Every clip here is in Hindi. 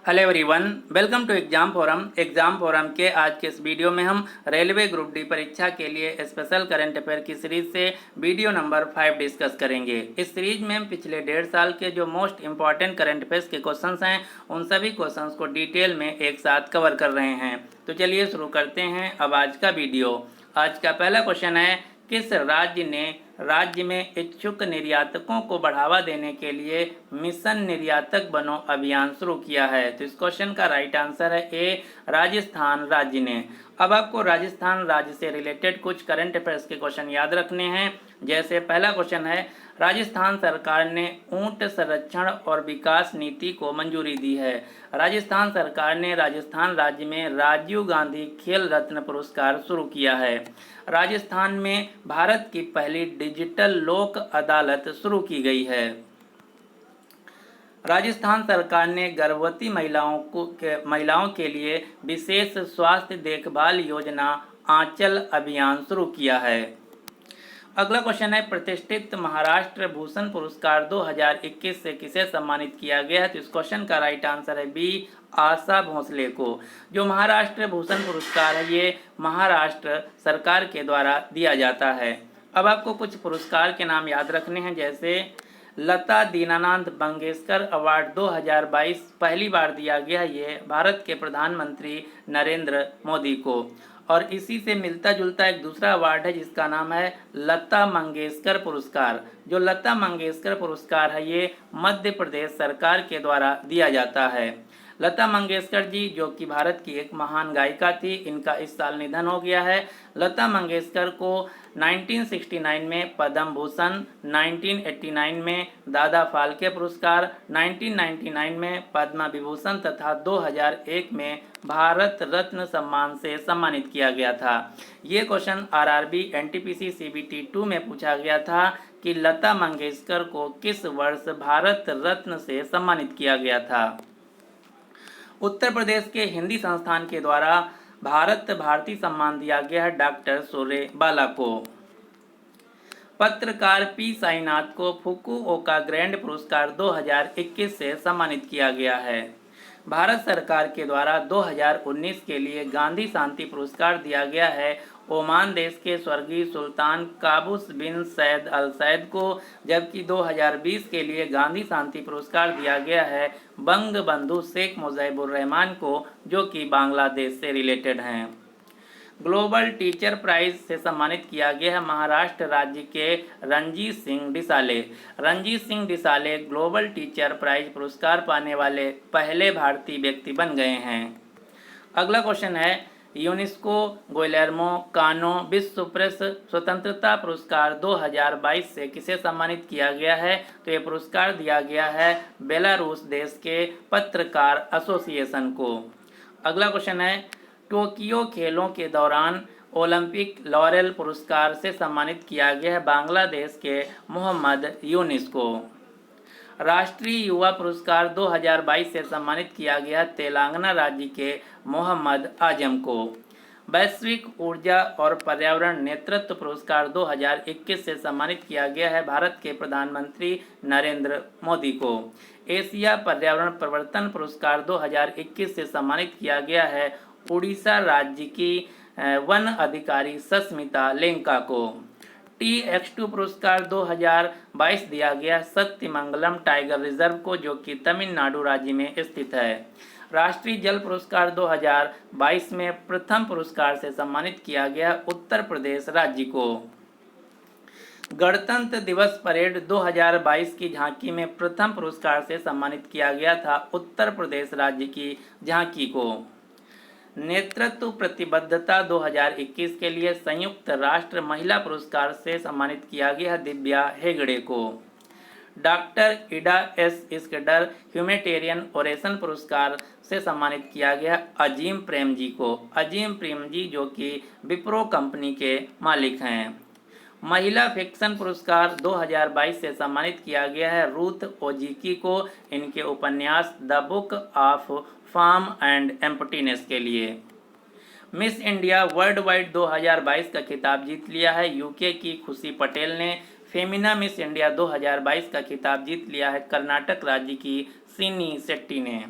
Hello everyone, welcome to exam forum के आज के इस वीडियो में हम रेलवे ग्रुप डी परीक्षा के लिए स्पेशल करंट अफेयर की सीरीज से वीडियो नंबर 5 डिस्कस करेंगे। इस सीरीज में हम पिछले 1.5 साल के जो मोस्ट इंपॉर्टेंट करंट अफेयर्स के क्वेश्चंस हैं उन सभी क्वेश्चंस को डिटेल में एक साथ कवर कर रहे हैं। तो चलिए शुरू करते हैं अब आज का वीडियो। आज का पहला क्वेश्चन है, किस राज्य ने राज्य में इच्छुक निर्यातकों को बढ़ावा देने के लिए मिशन निर्यातक बनो अभियान शुरू किया है? तो इस क्वेश्चन का राइट आंसर है ए, राजस्थान राज्य ने। अब आपको राजस्थान राज्य से रिलेटेड कुछ करंट अफेयर्स के क्वेश्चन याद रखने हैं। जैसे पहला क्वेश्चन है, राजस्थान सरकार ने ऊंट संरक्षण और विकास नीति को मंजूरी दी है। राजस्थान सरकार ने राजस्थान राज्य में राजीव गांधी खेल रत्न पुरस्कार शुरू किया है। राजस्थान में भारत की पहली डिजिटल लोक अदालत शुरू की गई है। राजस्थान सरकार ने गर्भवती महिलाओं के लिए विशेष स्वास्थ्य देखभाल योजना आंचल अभियान शुरू किया है। अगला क्वेश्चन है, प्रतिष्ठित महाराष्ट्र भूषण पुरस्कार 2021 से किसे सम्मानित किया गया है? तो इस क्वेश्चन का राइट आंसर है बी, आशा भोसले को। जो महाराष्ट्र भूषण पुरस्कार है ये महाराष्ट्र सरकार के द्वारा दिया जाता है। अब आपको कुछ पुरस्कार के नाम याद रखने हैं। जैसे लता दीनानाथ मंगेशकर अवार्ड 2022 पहली बार दिया गया, ये भारत के प्रधानमंत्री नरेंद्र मोदी को। और इसी से मिलता जुलता एक दूसरा अवार्ड है जिसका नाम है लता मंगेशकर पुरस्कार। जो लता मंगेशकर पुरस्कार है ये मध्य प्रदेश सरकार के द्वारा दिया जाता है। लता मंगेशकर जी जो कि भारत की एक महान गायिका थी, इनका इस साल निधन हो गया है। लता मंगेशकर को 1969 में पद्म भूषण, 1989 में दादा फाल्के पुरस्कार, 1999 में पद्म विभूषण तथा 2001 में भारत रत्न सम्मान से सम्मानित किया गया था। ये क्वेश्चन आरआरबी एनटीपीसी सीबीटी 2 में पूछा गया था कि लता मंगेशकर को किस वर्ष भारत रत्न से सम्मानित किया गया था। उत्तर प्रदेश के हिंदी संस्थान के द्वारा भारत भारती सम्मान दिया गया है डॉक्टर सूर्य बाला को। पत्रकार पी साईनाथ को फुकुओका ग्रैंड पुरस्कार 2021 से सम्मानित किया गया है। भारत सरकार के द्वारा 2019 के लिए गांधी शांति पुरस्कार दिया गया है ओमान देश के स्वर्गीय सुल्तान काबूस बिन सैद अल सैद को, जबकि 2020 के लिए गांधी शांति पुरस्कार दिया गया है बंग बंधु शेख मुजीबुर रहमान को, जो कि बांग्लादेश से रिलेटेड हैं। ग्लोबल टीचर प्राइज से सम्मानित किया गया है महाराष्ट्र राज्य के Ranjit Singh Disale. Ranjit Singh Disale global teacher prize पुरस्कार पाने वाले पहले भारतीय व्यक्ति बन गए हैं। अगला क्वेश्चन है, यूनेस्को गिलेर्मो कानो विश्व प्रेस स्वतंत्रता पुरस्कार 2022 से किसे सम्मानित किया गया है? तो ये पुरस्कार दिया गया है बेलारूस देश के पत्रकार एसोसिएशन को। अगला क्वेश्चन है, टोक्यो खेलों के दौरान ओलंपिक लॉरेल पुरस्कार से सम्मानित किया गया है बांग्लादेश के मोहम्मद यूनिस को। राष्ट्रीय युवा पुरस्कार 2022 से सम्मानित किया गया तेलंगाना राज्य के मोहम्मद आजम को। वैश्विक ऊर्जा और पर्यावरण नेतृत्व पुरस्कार 2021 से सम्मानित किया गया है भारत के प्रधानमंत्री नरेंद्र मोदी को। एशिया पर्यावरण परिवर्तन पुरस्कार 2021 से सम्मानित किया गया है उड़ीसा राज्य की वन अधिकारी सस्मिता लेंका को। TX2 पुरस्कार 2022 दिया गया सत्यमंगलम टाइगर रिजर्व को, जो कि तमिलनाडु राज्य में स्थित है। राष्ट्रीय जल पुरस्कार 2022 में प्रथम पुरस्कार से सम्मानित किया गया उत्तर प्रदेश राज्य को। गणतंत्र दिवस परेड 2022 की झांकी में प्रथम पुरस्कार से सम्मानित किया गया था उत्तर प्रदेश राज्य की झांकी को। नेतृत्व प्रतिबद्धता 2021 के लिए संयुक्त राष्ट्र महिला पुरस्कार से सम्मानित किया गया दिव्या हेगड़े को। Doctor Ida S Scudder humanitarian oration पुरस्कार से सम्मानित किया गया अजीम प्रेम जी को। अजीम प्रेम जी जो कि विप्रो कंपनी के मालिक हैं। महिला फिक्शन पुरस्कार 2022 से सम्मानित किया गया है रूथ ओजीकी को, इनके उपन्यास the book of form and emptiness के लिए। मिस इंडिया वर्ल्ड वाइड 2022 का खिताब जीत लिया है यूके की खुशी पटेल ने। फेमिना मिस इंडिया 2022 का खिताब जीत लिया है कर्नाटक राज्य की सिनी शेट्टी ने।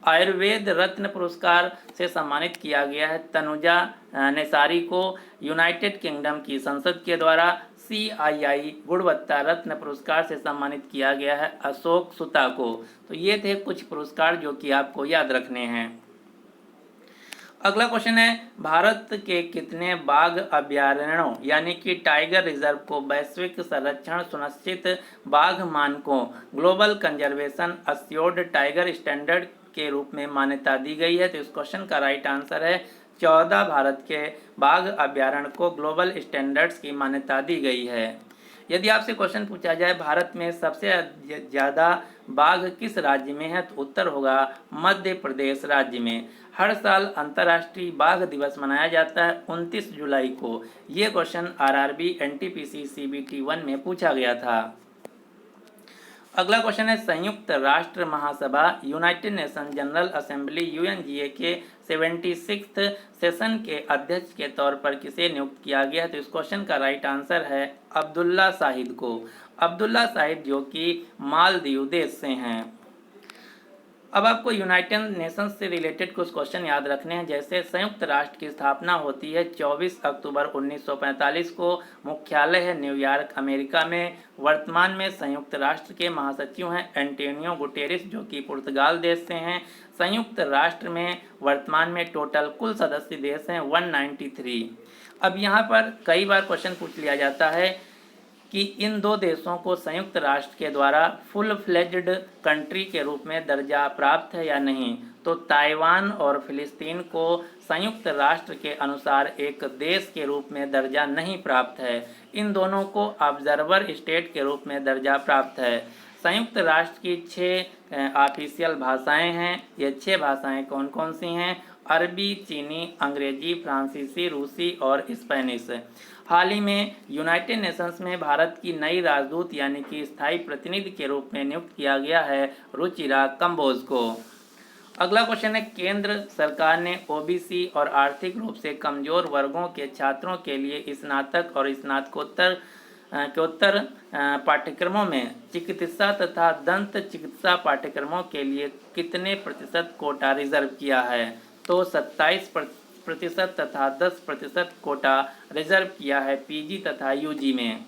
आयुर्वेद रत्न पुरस्कार से सम्मानित किया गया है तनुजा नेसारी को। यूनाइटेड किंगडम की संसद के द्वारा CII गुणवत्ता रत्न पुरस्कार से सम्मानित किया गया है अशोक सुता को। तो ये थे कुछ पुरस्कार जो कि आपको याद रखने हैं। अगला क्वेश्चन है, भारत के कितने बाघ अभयारण्यों यानी कि टाइगर रिजर्व को वैश्विक संरक्षण सुनिश्चित बाघ मानकों global conservation assured tiger standard के रूप में मान्यता दी गई है? तो इस क्वेश्चन का राइट आंसर है 14 भारत के बाघ अभयारण्य को ग्लोबल स्टैंडर्ड्स की मान्यता दी गई है। यदि आपसे क्वेश्चन पूछा जाए भारत में सबसे ज़्यादा बाघ किस राज्य में है, तो उत्तर होगा मध्य प्रदेश राज्य में। हर साल अंतर्राष्ट्रीय बाघ दिवस मनाया जाता है 29 जुलाई को। ये क्वेश्चन RRB NTPC CBT 1 में पूछा गया था। अगला क्वेश्चन है, संयुक्त राष्ट्र महासभा United Nation General Assembly UNGA के 76th सेशन के अध्यक्ष के तौर पर किसे नियुक्त किया गया है? तो इस क्वेश्चन का राइट आंसर है अब्दुल्ला शाहिद को। अब्दुल्ला शाहिद जो कि मालदीव देश से हैं। अब आपको यूनाइटेड नेशंस से रिलेटेड कुछ क्वेश्चन याद रखने हैं। जैसे संयुक्त राष्ट्र की स्थापना होती है 24 अक्टूबर 1945 को। मुख्यालय है न्यूयॉर्क अमेरिका में। वर्तमान में संयुक्त राष्ट्र के महासचिव हैं एंटोनियो गुटेरेस जो कि पुर्तगाल देश से हैं। संयुक्त राष्ट्र में वर्तमान में टोटल कुल सदस्य देश हैं 193। अब यहाँ पर कई बार क्वेश्चन पूछ लिया जाता है कि इन दो देशों को संयुक्त राष्ट्र के द्वारा फुल फ्लेज्ड कंट्री के रूप में दर्जा प्राप्त है या नहीं। तो ताइवान और फिलिस्तीन को संयुक्त राष्ट्र के अनुसार एक देश के रूप में दर्जा नहीं प्राप्त है। इन दोनों को ऑब्जर्वर स्टेट के रूप में दर्जा प्राप्त है। संयुक्त राष्ट्र की 6 ऑफिशियल भाषाएं हैं। ये 6 भाषाएं कौन कौन सी हैं? अरबी, चीनी, अंग्रेजी, फ्रांसीसी, रूसी और स्पेनिश। हाल ही में यूनाइटेड नेशंस में भारत की नई राजदूत यानी कि स्थायी प्रतिनिधि के रूप में नियुक्त किया गया है रुचिरा कंबोज को। अगला क्वेश्चन है, केंद्र सरकार ने OBC और आर्थिक रूप से कमजोर वर्गों के छात्रों के लिए स्नातक और स्नातकोत्तर पाठ्यक्रमों में चिकित्सा तथा दंत चिकित्सा पाठ्यक्रमों के लिए कितने प्रतिशत कोटा रिजर्व किया है? तो 27% तथा 10% कोटा रिजर्व किया है PG तथा UG में।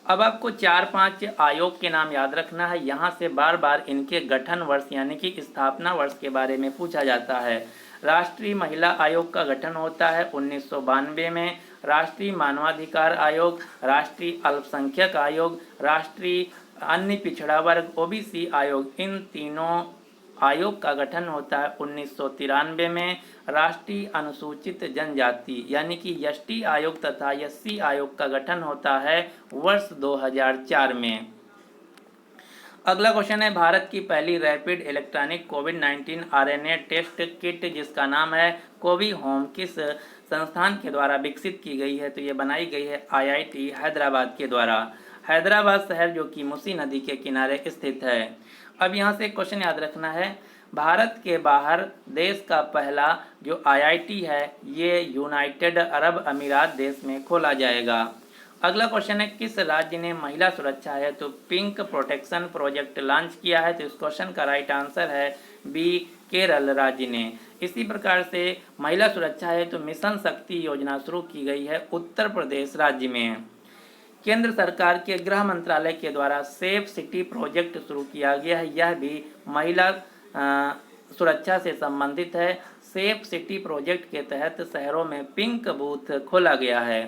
अब आपको 4-5 आयोग के नाम याद रखना है। यहाँ से बार बार इनके गठन वर्ष यानी कि स्थापना वर्ष के बारे में पूछा जाता है। राष्ट्रीय महिला आयोग का गठन होता है 1992 में। राष्ट्रीय मानवाधिकार आयोग, राष्ट्रीय अल्पसंख्यक आयोग, राष्ट्रीय अन्य पिछड़ा वर्ग OBC आयोग, इन तीनों आयोग का गठन होता है 1993 में। राष्ट्रीय अनुसूचित जनजाति यानी कि ST आयोग तथा SC आयोग का गठन होता है वर्ष 2004 में। अगला क्वेश्चन है, भारत की पहली रैपिड इलेक्ट्रॉनिक कोविड-19 RNA टेस्ट किट जिसका नाम है कोवी होम किस संस्थान के द्वारा विकसित की गई है? तो ये बनाई गई है IIT हैदराबाद के द्वारा। हैदराबाद शहर जो कि मूसी नदी के किनारे स्थित है। अब यहाँ से एक क्वेश्चन याद रखना है, भारत के बाहर देश का पहला जो IIT है ये यूनाइटेड अरब अमीरात देश में खोला जाएगा। अगला क्वेश्चन है, किस राज्य ने महिला सुरक्षा है तो पिंक प्रोटेक्शन प्रोजेक्ट लॉन्च किया है? तो इस क्वेश्चन का राइट आंसर है B केरल राज्य ने। इसी प्रकार से महिला सुरक्षा है तो मिशन शक्ति योजना शुरू की गई है उत्तर प्रदेश राज्य में। केंद्र सरकार के गृह मंत्रालय के द्वारा सेफ सिटी प्रोजेक्ट शुरू किया गया है। यह भी महिला सुरक्षा से संबंधित है। सेफ सिटी प्रोजेक्ट के तहत शहरों में पिंक बूथ खोला गया है।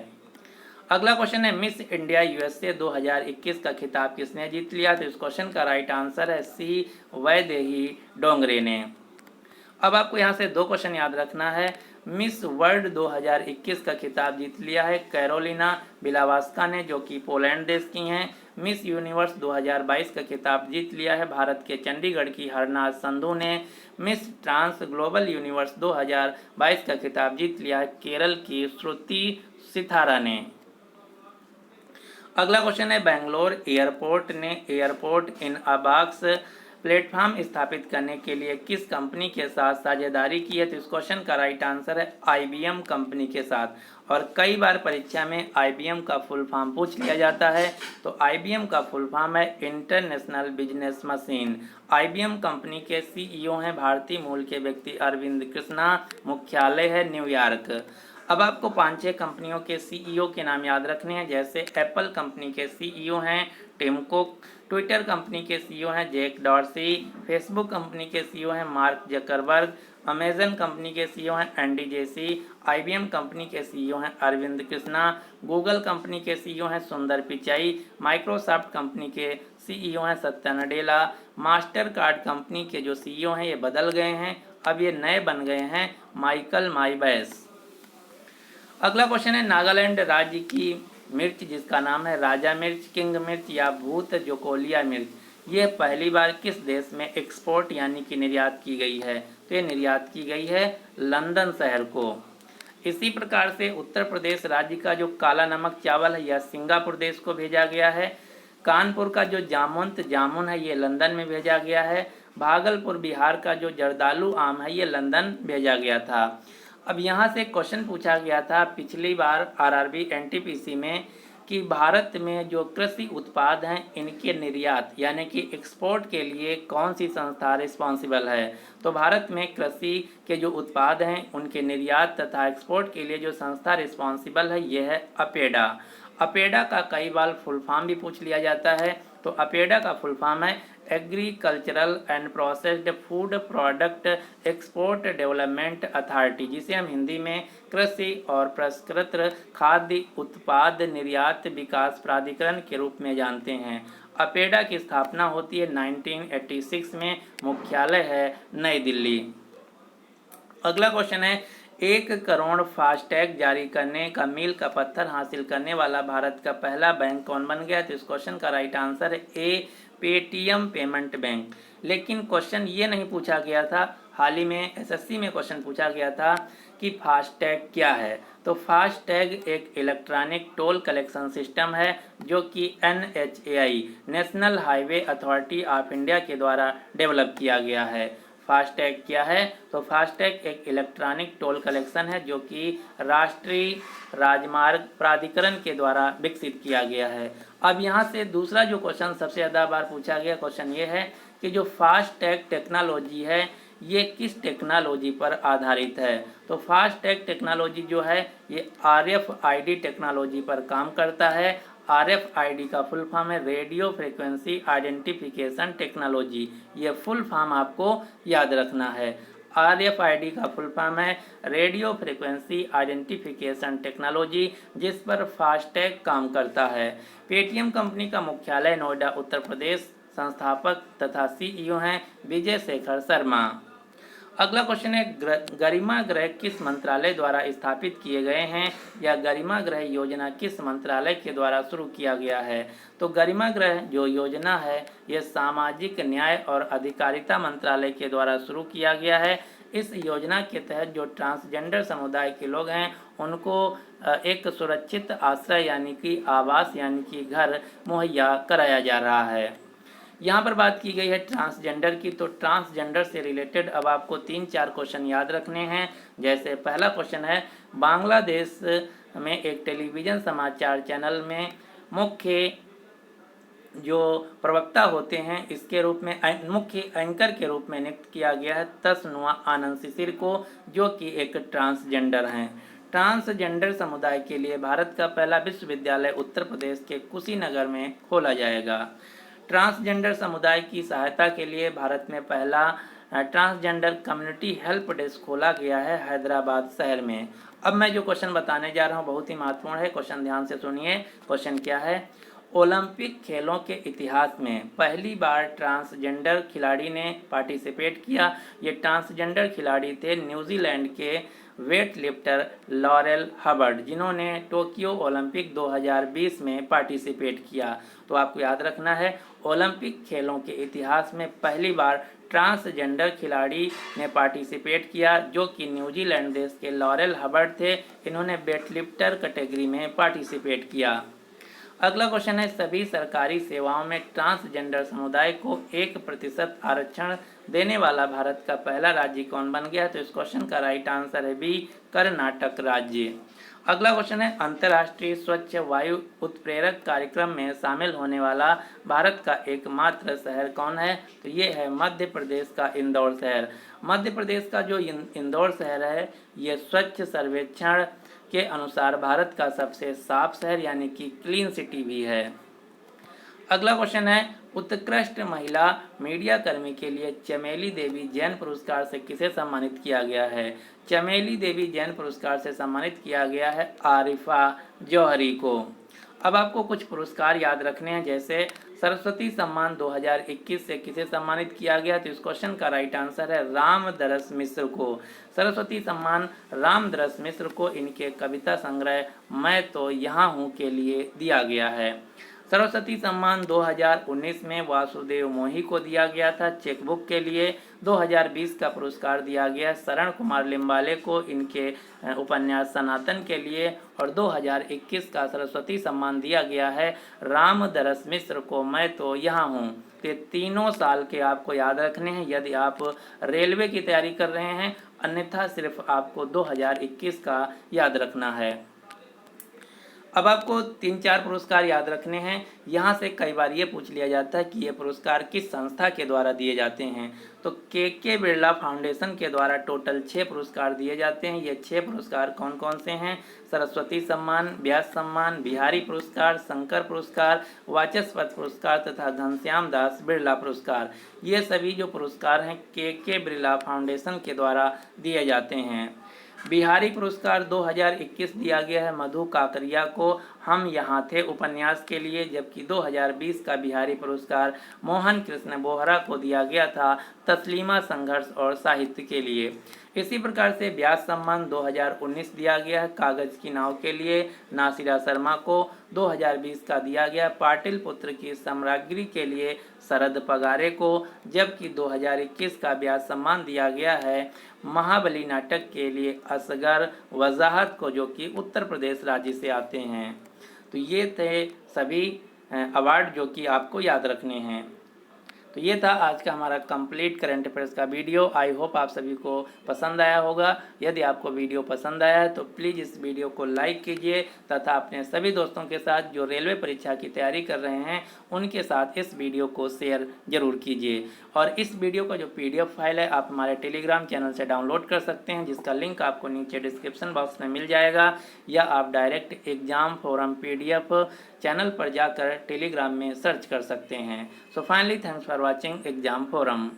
अगला क्वेश्चन है, मिस इंडिया USA 2021 का खिताब किसने जीत लिया? तो इस क्वेश्चन का राइट आंसर है C वैदेही डोंगरे ने। अब आपको यहाँ से 2 क्वेश्चन याद रखना है। मिस वर्ल्ड 2021 का खिताब जीत लिया है कैरोलिना बिलावास्का ने जो कि पोलैंड देश की हैं। मिस यूनिवर्स 2022 का खिताब जीत लिया है भारत के चंडीगढ़ की हरनाज संधू ने। मिस ट्रांस ग्लोबल यूनिवर्स 2022 का खिताब जीत लिया है केरल की श्रुति सिथारा ने। अगला क्वेश्चन है, बेंगलोर एयरपोर्ट ने एयरपोर्ट इन अ बॉक्स प्लेटफॉर्म स्थापित करने के लिए किस कंपनी के साथ साझेदारी की है? तो इस क्वेश्चन का राइट आंसर है IBM कंपनी के साथ। और कई बार परीक्षा में IBM का फुल फॉर्म पूछ लिया जाता है। तो IBM का फुल फॉर्म है international business machine. IBM company के CEO हैं भारतीय मूल के व्यक्ति अरविंद कृष्णा, मुख्यालय है न्यूयॉर्क। अब आपको 5-6 कंपनियों के CEO के नाम याद रखने हैं, जैसे एप्पल कंपनी के CEO हैं टिम कुक, ट्विटर कंपनी के CEO हैं जैक डॉर्सी, फेसबुक कंपनी के CEO हैं मार्क जकरबर्ग, अमेजन कंपनी के CEO हैं एंडी जेसी, IBM कंपनी के CEO हैं अरविंद कृष्णा, गूगल कंपनी के CEO हैं सुंदर पिचाई, माइक्रोसॉफ्ट कंपनी के CEO हैं Satya Nadella, master card company के जो CEO हैं ये बदल गए हैं, अब ये नए बन गए हैं माइकल माइबैस। अगला क्वेश्चन है, नागालैंड राज्य की मिर्च जिसका नाम है राजा मिर्च, किंग मिर्च या भूत जोकोलिया मिर्च, ये पहली बार किस देश में एक्सपोर्ट यानी कि निर्यात की गई है? तो ये निर्यात की गई है लंदन शहर को। इसी प्रकार से उत्तर प्रदेश राज्य का जो काला नमक चावल है यह सिंगापुर देश को भेजा गया है। कानपुर का जो जामुन है ये लंदन में भेजा गया है। भागलपुर बिहार का जो जर्दालू आम है ये लंदन भेजा गया था। अब यहाँ से क्वेश्चन पूछा गया था पिछली बार RRB NTPC में कि भारत में जो कृषि उत्पाद हैं इनके निर्यात यानी कि एक्सपोर्ट के लिए कौन सी संस्था रिस्पॉन्सिबल है? तो भारत में कृषि के जो उत्पाद हैं उनके निर्यात तथा एक्सपोर्ट के लिए जो संस्था रिस्पॉन्सिबल है ये है अपेडा। अपेडा का कई बार फुल फॉर्म भी पूछ लिया जाता है। तो अपेडा का फुल फॉर्म है agricultural and processed food product export development authority, जिसे हम हिंदी में कृषि और प्रसंस्कृत खाद्य उत्पाद निर्यात विकास प्राधिकरण के रूप में जानते हैं। अपेडा की स्थापना होती है 1986 में, मुख्यालय है नई दिल्ली। अगला क्वेश्चन है, 1 करोड़ फास्टैग जारी करने का मील का पत्थर हासिल करने वाला भारत का पहला बैंक कौन बन गया? तो इस क्वेश्चन का राइट आंसर है ए, पेटीएम पेमेंट बैंक। लेकिन क्वेश्चन ये नहीं पूछा गया था, हाल ही में SSC में क्वेश्चन पूछा गया था कि फास्टैग क्या है। तो फास्टैग एक इलेक्ट्रॉनिक टोल कलेक्शन सिस्टम है जो कि NHAI national highway authority of India के द्वारा डेवलप किया गया है। फास्टैग क्या है? तो फास्टैग एक इलेक्ट्रॉनिक टोल कलेक्शन है जो कि राष्ट्रीय राजमार्ग प्राधिकरण के द्वारा विकसित किया गया है। अब यहाँ से दूसरा जो क्वेश्चन सबसे ज़्यादा बार पूछा गया क्वेश्चन ये है कि जो फास्टैग टेक्नोलॉजी है ये किस टेक्नोलॉजी पर आधारित है? तो फास्टैग टेक्नोलॉजी जो है ये RFID टेक्नोलॉजी पर काम करता है। RFID का फुल फॉर्म है रेडियो फ्रिक्वेंसी आइडेंटिफिकेशन टेक्नोलॉजी। ये फुल फॉर्म आपको याद रखना है। RFID का फुल फॉर्म है रेडियो फ्रिक्वेंसी आइडेंटिफिकेशन टेक्नोलॉजी, जिस पर फास्टैग काम करता है। पेटीएम कंपनी का मुख्यालय नोएडा उत्तर प्रदेश, संस्थापक तथा CEO हैं विजय शेखर शर्मा। अगला क्वेश्चन है, गरिमा गृह किस मंत्रालय द्वारा स्थापित किए गए हैं या गरिमा गृह योजना किस मंत्रालय के द्वारा शुरू किया गया है? तो गरिमा गृह जो योजना है यह सामाजिक न्याय और अधिकारिता मंत्रालय के द्वारा शुरू किया गया है। इस योजना के तहत जो ट्रांसजेंडर समुदाय के लोग हैं उनको एक सुरक्षित आश्रय यानी कि आवास यानी कि घर मुहैया कराया जा रहा है। यहाँ पर बात की गई है ट्रांसजेंडर की। तो ट्रांसजेंडर से रिलेटेड अब आपको 3-4 क्वेश्चन याद रखने हैं। जैसे पहला क्वेश्चन है, बांग्लादेश में एक टेलीविज़न समाचार चैनल में मुख्य जो प्रवक्ता होते हैं इसके रूप में मुख्य एंकर के रूप में नियुक्त किया गया है तस्नुआ आनंद शिशिर को, जो कि एक ट्रांसजेंडर हैं। ट्रांसजेंडर समुदाय के लिए भारत का पहला विश्वविद्यालय उत्तर प्रदेश के कुशीनगर में खोला जाएगा। ट्रांसजेंडर समुदाय की सहायता के लिए भारत में पहला ट्रांसजेंडर कम्युनिटी हेल्प डेस्क खोला गया है हैदराबाद शहर में। अब मैं जो क्वेश्चन बताने जा रहा हूँ बहुत ही महत्वपूर्ण है, क्वेश्चन ध्यान से सुनिए। क्वेश्चन क्या है, ओलंपिक खेलों के इतिहास में पहली बार ट्रांसजेंडर खिलाड़ी ने पार्टिसिपेट किया। ये ट्रांसजेंडर खिलाड़ी थे न्यूजीलैंड के वेट लिफ्टर लॉरेल हबर्ड, जिन्होंने टोक्यो ओलंपिक 2020 में पार्टिसिपेट किया। तो आपको याद रखना है ओलंपिक खेलों के इतिहास में पहली बार ट्रांसजेंडर खिलाड़ी ने पार्टिसिपेट किया, जो कि न्यूजीलैंड देश के लॉरेल हबर्ड थे। इन्होंने वेट लिफ्टर कैटेगरी में पार्टिसिपेट किया। अगला क्वेश्चन है, सभी सरकारी सेवाओं में ट्रांसजेंडर समुदाय को 1% आरक्षण देने वाला भारत का पहला राज्य कौन बन गया? तो इस क्वेश्चन का राइट आंसर है बी, कर्नाटक राज्य। अगला क्वेश्चन है, अंतर्राष्ट्रीय स्वच्छ वायु उत्प्रेरक कार्यक्रम में शामिल होने वाला भारत का एकमात्र शहर कौन है? तो ये है मध्य प्रदेश का इंदौर शहर। मध्य प्रदेश का जो इंदौर शहर है, ये स्वच्छ सर्वेक्षण के अनुसार भारत का सबसे साफ शहर यानी कि क्लीन सिटी भी है। अगला क्वेश्चन है, उत्कृष्ट महिला मीडिया कर्मी के लिए चमेली देवी जैन पुरस्कार से किसे सम्मानित किया गया है? चमेली देवी जैन पुरस्कार से सम्मानित किया गया है आरिफा जौहरी को। अब आपको कुछ पुरस्कार याद रखने हैं, जैसे सरस्वती सम्मान 2021 से किसे सम्मानित किया गया? तो इस क्वेश्चन का राइट आंसर है रामदरस मिश्र को। सरस्वती सम्मान रामदरस मिश्र को इनके कविता संग्रह मैं तो यहाँ हूँ के लिए दिया गया है। सरस्वती सम्मान 2019 में वासुदेव मोही को दिया गया था चेकबुक के लिए। 2020 का पुरस्कार दिया गया शरण कुमार लिम्बाले को इनके उपन्यास सनातन के लिए, और 2021 का सरस्वती सम्मान दिया गया है रामदरस मिश्र को मैं तो यहाँ हूँ। ये तीनों साल के आपको याद रखने हैं यदि आप रेलवे की तैयारी कर रहे हैं, अन्यथा सिर्फ आपको 2021 का याद रखना है। अब आपको 3-4 पुरस्कार याद रखने हैं। यहाँ से कई बार ये पूछ लिया जाता है कि ये पुरस्कार किस संस्था के द्वारा दिए जाते हैं। तो के बिरला फाउंडेशन के द्वारा टोटल 6 पुरस्कार दिए जाते हैं। ये 6 पुरस्कार कौन कौन से हैं? सरस्वती सम्मान, व्यास सम्मान, बिहारी पुरस्कार, शंकर पुरस्कार, वाचस्पति पुरस्कार तथा घनश्याम दास बिरला पुरस्कार। ये सभी जो पुरस्कार हैं के बिरला फाउंडेशन के द्वारा दिए जाते हैं। बिहारी पुरस्कार 2021 दिया गया है मधु काकरिया को हम यहाँ थे उपन्यास के लिए, जबकि 2020 का बिहारी पुरस्कार मोहन कृष्ण बोहरा को दिया गया था तस्लीमा संघर्ष और साहित्य के लिए। इसी प्रकार से व्यास सम्मान 2019 दिया गया है कागज की नाव के लिए नासिरा शर्मा को। 2020 का दिया गया पाटिल पुत्र की सम्राज्ञी के लिए शरद पगारे को, जबकि 2021 का व्यास सम्मान दिया गया है महाबली नाटक के लिए असगर वजाहत को, जो कि उत्तर प्रदेश राज्य से आते हैं। तो ये थे सभी अवार्ड जो कि आपको याद रखने हैं। तो ये था आज का हमारा कंप्लीट करंट अफेयर्स का वीडियो। आई होप आप सभी को पसंद आया होगा। यदि आपको वीडियो पसंद आया है तो प्लीज़ इस वीडियो को लाइक कीजिए तथा अपने सभी दोस्तों के साथ जो रेलवे परीक्षा की तैयारी कर रहे हैं उनके साथ इस वीडियो को शेयर जरूर कीजिए। और इस वीडियो का जो PDF फाइल है आप हमारे टेलीग्राम चैनल से डाउनलोड कर सकते हैं, जिसका लिंक आपको नीचे डिस्क्रिप्शन बॉक्स में मिल जाएगा, या आप direct exam forum PDF channel पर जाकर टेलीग्राम में सर्च कर सकते हैं। So finally thanks for watching exam forum.